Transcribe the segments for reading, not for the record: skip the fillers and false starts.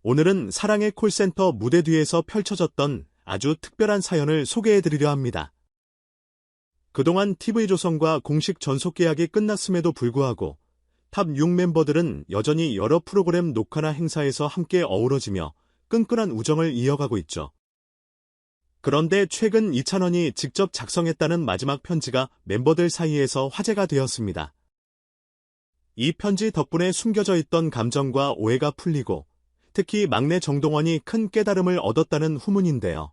오늘은 사랑의 콜센터 무대 뒤에서 펼쳐졌던 아주 특별한 사연을 소개해드리려 합니다. 그동안 TV조선과 공식 전속 계약이 끝났음에도 불구하고 탑 6 멤버들은 여전히 여러 프로그램 녹화나 행사에서 함께 어우러지며 끈끈한 우정을 이어가고 있죠. 그런데 최근 이찬원이 직접 작성했다는 마지막 편지가 멤버들 사이에서 화제가 되었습니다. 이 편지 덕분에 숨겨져 있던 감정과 오해가 풀리고 특히 막내 정동원이 큰 깨달음을 얻었다는 후문인데요.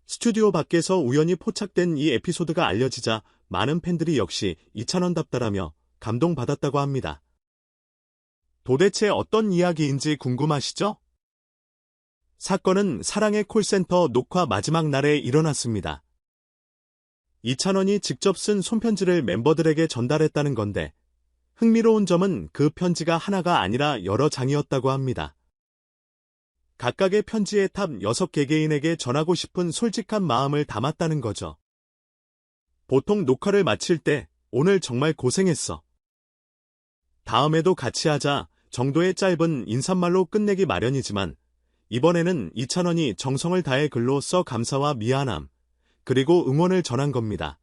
스튜디오 밖에서 우연히 포착된 이 에피소드가 알려지자 많은 팬들이 역시 이찬원답다라며 감동받았다고 합니다. 도대체 어떤 이야기인지 궁금하시죠? 사건은 사랑의 콜센터 녹화 마지막 날에 일어났습니다. 이찬원이 직접 쓴 손편지를 멤버들에게 전달했다는 건데 흥미로운 점은 그 편지가 하나가 아니라 여러 장이었다고 합니다. 각각의 편지에 탑 6개개인에게 전하고 싶은 솔직한 마음을 담았다는 거죠. 보통 녹화를 마칠 때 오늘 정말 고생했어. 다음에도 같이 하자 정도의 짧은 인사말로 끝내기 마련이지만 이번에는 이찬원이 정성을 다해 글로 써 감사와 미안함, 그리고 응원을 전한 겁니다.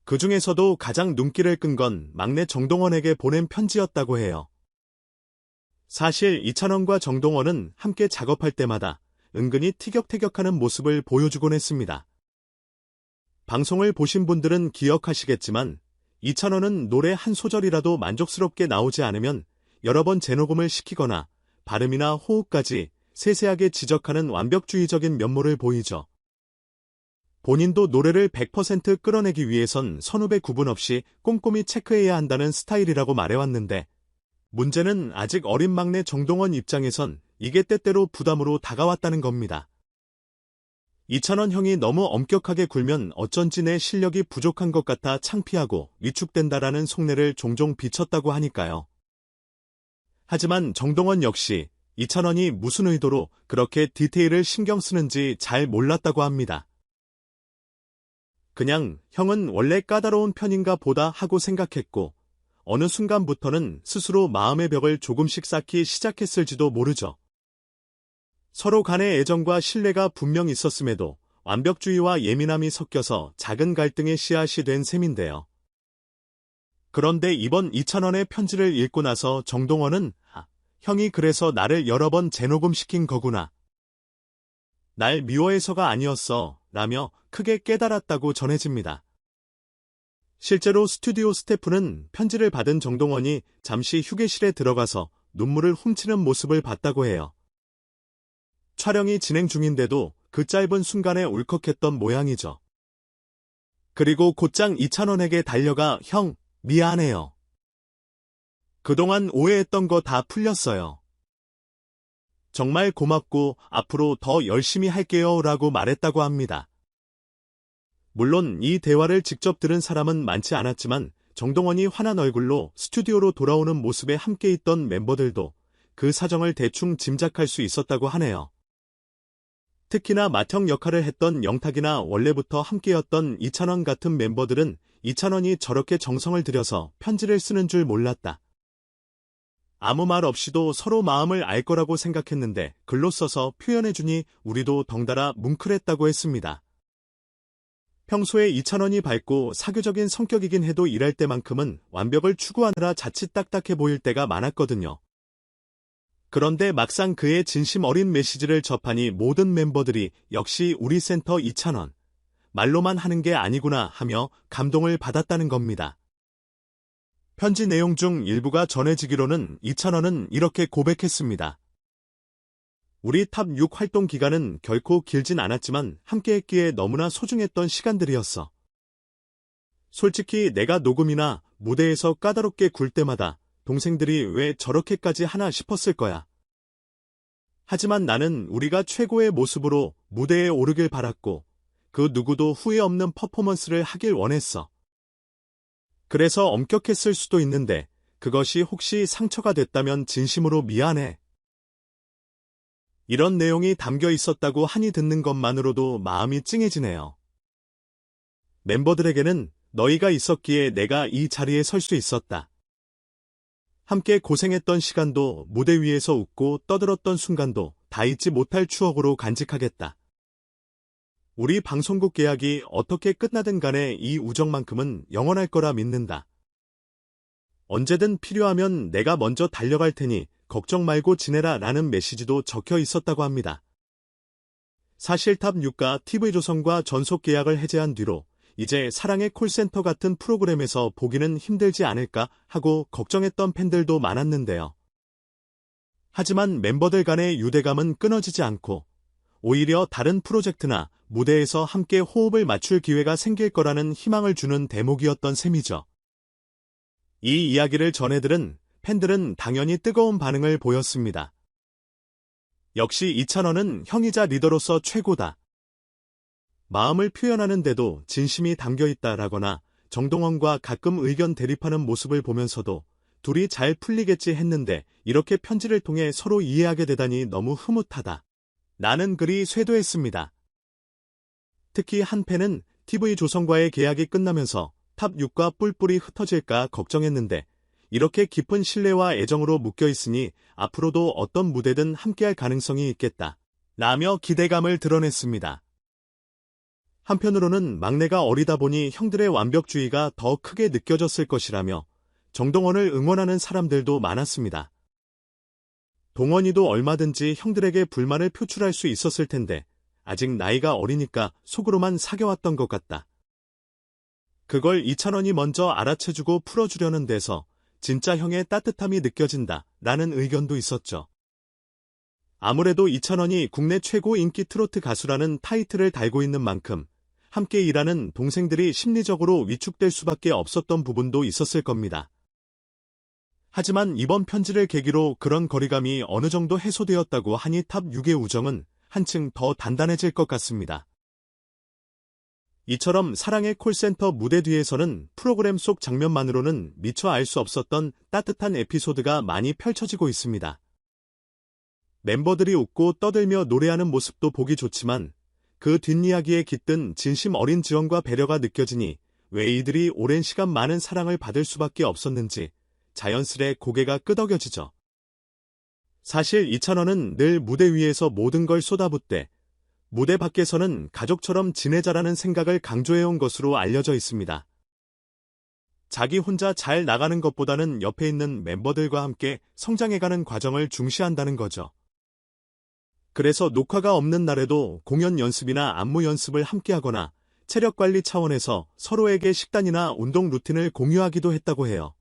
그 중에서도 가장 눈길을 끈 건 막내 정동원에게 보낸 편지였다고 해요. 사실 이찬원과 정동원은 함께 작업할 때마다 은근히 티격태격하는 모습을 보여주곤 했습니다. 방송을 보신 분들은 기억하시겠지만 이찬원은 노래 한 소절이라도 만족스럽게 나오지 않으면 여러 번 재녹음을 시키거나 발음이나 호흡까지 세세하게 지적하는 완벽주의적인 면모를 보이죠. 본인도 노래를 100% 끌어내기 위해선 선후배 구분 없이 꼼꼼히 체크해야 한다는 스타일이라고 말해왔는데 문제는 아직 어린 막내 정동원 입장에선 이게 때때로 부담으로 다가왔다는 겁니다. 이찬원 형이 너무 엄격하게 굴면 어쩐지 내 실력이 부족한 것 같아 창피하고 위축된다라는 속내를 종종 비쳤다고 하니까요. 하지만 정동원 역시 이찬원이 무슨 의도로 그렇게 디테일을 신경 쓰는지 잘 몰랐다고 합니다. 그냥 형은 원래 까다로운 편인가 보다 하고 생각했고 어느 순간부터는 스스로 마음의 벽을 조금씩 쌓기 시작했을지도 모르죠. 서로 간의 애정과 신뢰가 분명 있었음에도 완벽주의와 예민함이 섞여서 작은 갈등의 씨앗이 된 셈인데요. 그런데 이번 이찬원의 편지를 읽고 나서 정동원은 형이 그래서 나를 여러 번 재녹음시킨 거구나. 날 미워해서가 아니었어 라며 크게 깨달았다고 전해집니다. 실제로 스튜디오 스태프는 편지를 받은 정동원이 잠시 휴게실에 들어가서 눈물을 훔치는 모습을 봤다고 해요. 촬영이 진행 중인데도 그 짧은 순간에 울컥했던 모양이죠. 그리고 곧장 이찬원에게 달려가 형, 미안해요. 그동안 오해했던 거 다 풀렸어요. 정말 고맙고 앞으로 더 열심히 할게요 라고 말했다고 합니다. 물론 이 대화를 직접 들은 사람은 많지 않았지만 정동원이 환한 얼굴로 스튜디오로 돌아오는 모습에 함께 있던 멤버들도 그 사정을 대충 짐작할 수 있었다고 하네요. 특히나 맏형 역할을 했던 영탁이나 원래부터 함께였던 이찬원 같은 멤버들은 이찬원이 저렇게 정성을 들여서 편지를 쓰는 줄 몰랐다. 아무 말 없이도 서로 마음을 알 거라고 생각했는데 글로 써서 표현해주니 우리도 덩달아 뭉클했다고 했습니다. 평소에 이찬원이 밝고 사교적인 성격이긴 해도 일할 때만큼은 완벽을 추구하느라 자칫 딱딱해 보일 때가 많았거든요. 그런데 막상 그의 진심 어린 메시지를 접하니 모든 멤버들이 역시 우리 센터 이찬원, 말로만 하는 게 아니구나 하며 감동을 받았다는 겁니다. 편지 내용 중 일부가 전해지기로는 이찬원은 이렇게 고백했습니다. 우리 탑 6 활동 기간은 결코 길진 않았지만 함께했기에 너무나 소중했던 시간들이었어. 솔직히 내가 녹음이나 무대에서 까다롭게 굴 때마다 동생들이 왜 저렇게까지 하나 싶었을 거야. 하지만 나는 우리가 최고의 모습으로 무대에 오르길 바랐고 그 누구도 후회 없는 퍼포먼스를 하길 원했어. 그래서 엄격했을 수도 있는데 그것이 혹시 상처가 됐다면 진심으로 미안해. 이런 내용이 담겨 있었다고 하니 듣는 것만으로도 마음이 찡해지네요. 멤버들에게는 너희가 있었기에 내가 이 자리에 설 수 있었다. 함께 고생했던 시간도 무대 위에서 웃고 떠들었던 순간도 다 잊지 못할 추억으로 간직하겠다. 우리 방송국 계약이 어떻게 끝나든 간에 이 우정만큼은 영원할 거라 믿는다. 언제든 필요하면 내가 먼저 달려갈 테니 걱정 말고 지내라 라는 메시지도 적혀 있었다고 합니다. 사실 탑6가 TV조선과 전속 계약을 해제한 뒤로 이제 사랑의 콜센터 같은 프로그램에서 보기는 힘들지 않을까 하고 걱정했던 팬들도 많았는데요. 하지만 멤버들 간의 유대감은 끊어지지 않고 오히려 다른 프로젝트나 무대에서 함께 호흡을 맞출 기회가 생길 거라는 희망을 주는 대목이었던 셈이죠. 이 이야기를 전해들은 팬들은 당연히 뜨거운 반응을 보였습니다. 역시 이찬원은 형이자 리더로서 최고다. 마음을 표현하는데도 진심이 담겨있다라거나 정동원과 가끔 의견 대립하는 모습을 보면서도 둘이 잘 풀리겠지 했는데 이렇게 편지를 통해 서로 이해하게 되다니 너무 흐뭇하다. 나는 그리 쇄도했습니다. 특히 한 팬은 TV조선과의 계약이 끝나면서 탑6과 뿔뿔이 흩어질까 걱정했는데 이렇게 깊은 신뢰와 애정으로 묶여있으니 앞으로도 어떤 무대든 함께할 가능성이 있겠다. 라며 기대감을 드러냈습니다. 한편으로는 막내가 어리다 보니 형들의 완벽주의가 더 크게 느껴졌을 것이라며 정동원을 응원하는 사람들도 많았습니다. 동원이도 얼마든지 형들에게 불만을 표출할 수 있었을 텐데 아직 나이가 어리니까 속으로만 사겨왔던 것 같다. 그걸 이찬원이 먼저 알아채주고 풀어주려는 데서 진짜 형의 따뜻함이 느껴진다 라는 의견도 있었죠. 아무래도 이찬원이 국내 최고 인기 트로트 가수라는 타이틀을 달고 있는 만큼 함께 일하는 동생들이 심리적으로 위축될 수밖에 없었던 부분도 있었을 겁니다. 하지만 이번 편지를 계기로 그런 거리감이 어느 정도 해소되었다고 하니 탑6의 우정은 한층 더 단단해질 것 같습니다. 이처럼 사랑의 콜센터 무대 뒤에서는 프로그램 속 장면만으로는 미처 알 수 없었던 따뜻한 에피소드가 많이 펼쳐지고 있습니다. 멤버들이 웃고 떠들며 노래하는 모습도 보기 좋지만 그 뒷이야기에 깃든 진심 어린 지원과 배려가 느껴지니 왜 이들이 오랜 시간 많은 사랑을 받을 수밖에 없었는지 자연스레 고개가 끄덕여지죠. 사실 이찬원은 늘 무대 위에서 모든 걸 쏟아붓되 무대 밖에서는 가족처럼 지내자라는 생각을 강조해온 것으로 알려져 있습니다. 자기 혼자 잘 나가는 것보다는 옆에 있는 멤버들과 함께 성장해가는 과정을 중시한다는 거죠. 그래서 녹화가 없는 날에도 공연 연습이나 안무 연습을 함께하거나 체력 관리 차원에서 서로에게 식단이나 운동 루틴을 공유하기도 했다고 해요.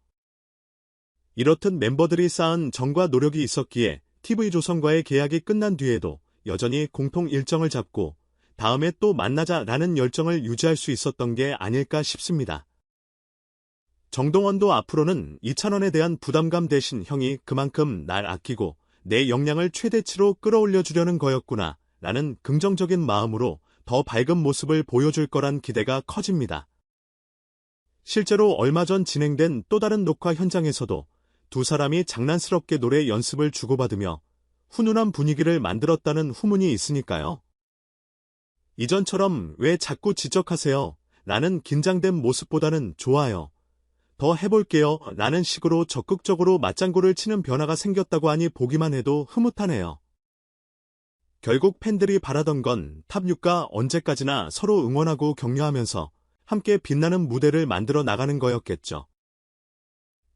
이렇듯 멤버들이 쌓은 정과 노력이 있었기에 TV조선과의 계약이 끝난 뒤에도 여전히 공통 일정을 잡고 다음에 또 만나자라는 열정을 유지할 수 있었던 게 아닐까 싶습니다. 정동원도 앞으로는 이찬원에 대한 부담감 대신 형이 그만큼 날 아끼고 내 역량을 최대치로 끌어올려 주려는 거였구나 라는 긍정적인 마음으로 더 밝은 모습을 보여줄 거란 기대가 커집니다. 실제로 얼마 전 진행된 또 다른 녹화 현장에서도 두 사람이 장난스럽게 노래 연습을 주고받으며 훈훈한 분위기를 만들었다는 후문이 있으니까요. 이전처럼 왜 자꾸 지적하세요? 라는 긴장된 모습보다는 좋아요. 더 해볼게요. 라는 식으로 적극적으로 맞장구를 치는 변화가 생겼다고 하니 보기만 해도 흐뭇하네요. 결국 팬들이 바라던 건 탑6가 언제까지나 서로 응원하고 격려하면서 함께 빛나는 무대를 만들어 나가는 거였겠죠.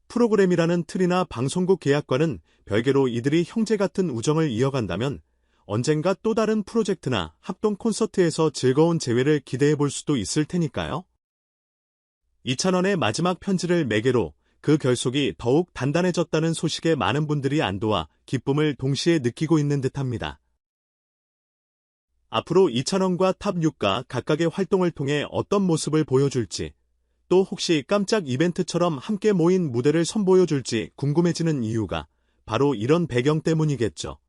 프로그램이라는 틀이나 방송국 계약과는 별개로 이들이 형제 같은 우정을 이어간다면 언젠가 또 다른 프로젝트나 합동 콘서트에서 즐거운 재회를 기대해 볼 수도 있을 테니까요. 이찬원의 마지막 편지를 매개로 그 결속이 더욱 단단해졌다는 소식에 많은 분들이 안도와 기쁨을 동시에 느끼고 있는 듯합니다. 앞으로 이찬원과 탑6가 각각의 활동을 통해 어떤 모습을 보여줄지, 또 혹시 깜짝 이벤트처럼 함께 모인 무대를 선보여줄지 궁금해지는 이유가 바로 이런 배경 때문이겠죠.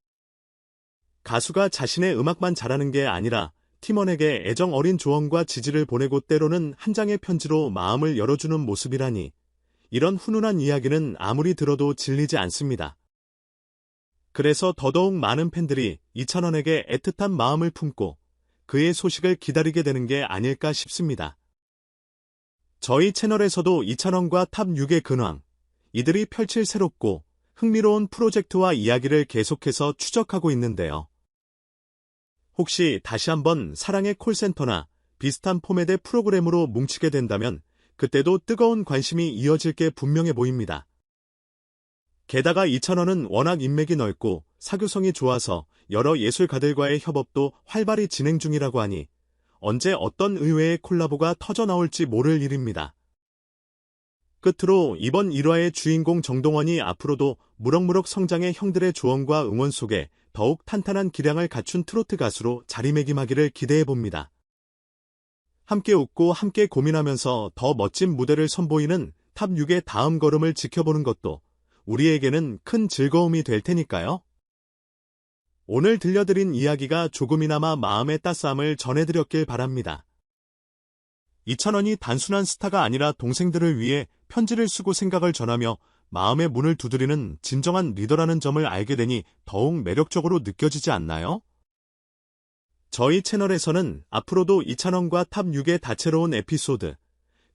가수가 자신의 음악만 잘하는 게 아니라 팀원에게 애정 어린 조언과 지지를 보내고 때로는 한 장의 편지로 마음을 열어주는 모습이라니 이런 훈훈한 이야기는 아무리 들어도 질리지 않습니다. 그래서 더더욱 많은 팬들이 이찬원에게 애틋한 마음을 품고 그의 소식을 기다리게 되는 게 아닐까 싶습니다. 저희 채널에서도 이찬원과 탑6의 근황, 이들이 펼칠 새롭고 흥미로운 프로젝트와 이야기를 계속해서 추적하고 있는데요. 혹시 다시 한번 사랑의 콜센터나 비슷한 포맷의 프로그램으로 뭉치게 된다면 그때도 뜨거운 관심이 이어질 게 분명해 보입니다. 게다가 2000원은 워낙 인맥이 넓고 사교성이 좋아서 여러 예술가들과의 협업도 활발히 진행 중이라고 하니 언제 어떤 의외의 콜라보가 터져 나올지 모를 일입니다. 끝으로 이번 1화의 주인공 정동원이 앞으로도 무럭무럭 성장해 형들의 조언과 응원 속에 더욱 탄탄한 기량을 갖춘 트로트 가수로 자리매김하기를 기대해봅니다. 함께 웃고 함께 고민하면서 더 멋진 무대를 선보이는 탑 6의 다음 걸음을 지켜보는 것도 우리에게는 큰 즐거움이 될 테니까요. 오늘 들려드린 이야기가 조금이나마 마음의 따스함을 전해드렸길 바랍니다. 2000원이 단순한 스타가 아니라 동생들을 위해 편지를 쓰고 생각을 전하며 마음의 문을 두드리는 진정한 리더라는 점을 알게 되니 더욱 매력적으로 느껴지지 않나요? 저희 채널에서는 앞으로도 2000원과 탑 6의 다채로운 에피소드,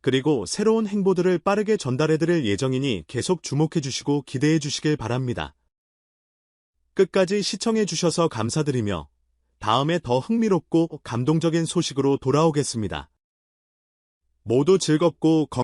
그리고 새로운 행보들을 빠르게 전달해드릴 예정이니 계속 주목해주시고 기대해주시길 바랍니다. 끝까지 시청해주셔서 감사드리며 다음에 더 흥미롭고 감동적인 소식으로 돌아오겠습니다. 모두 즐겁고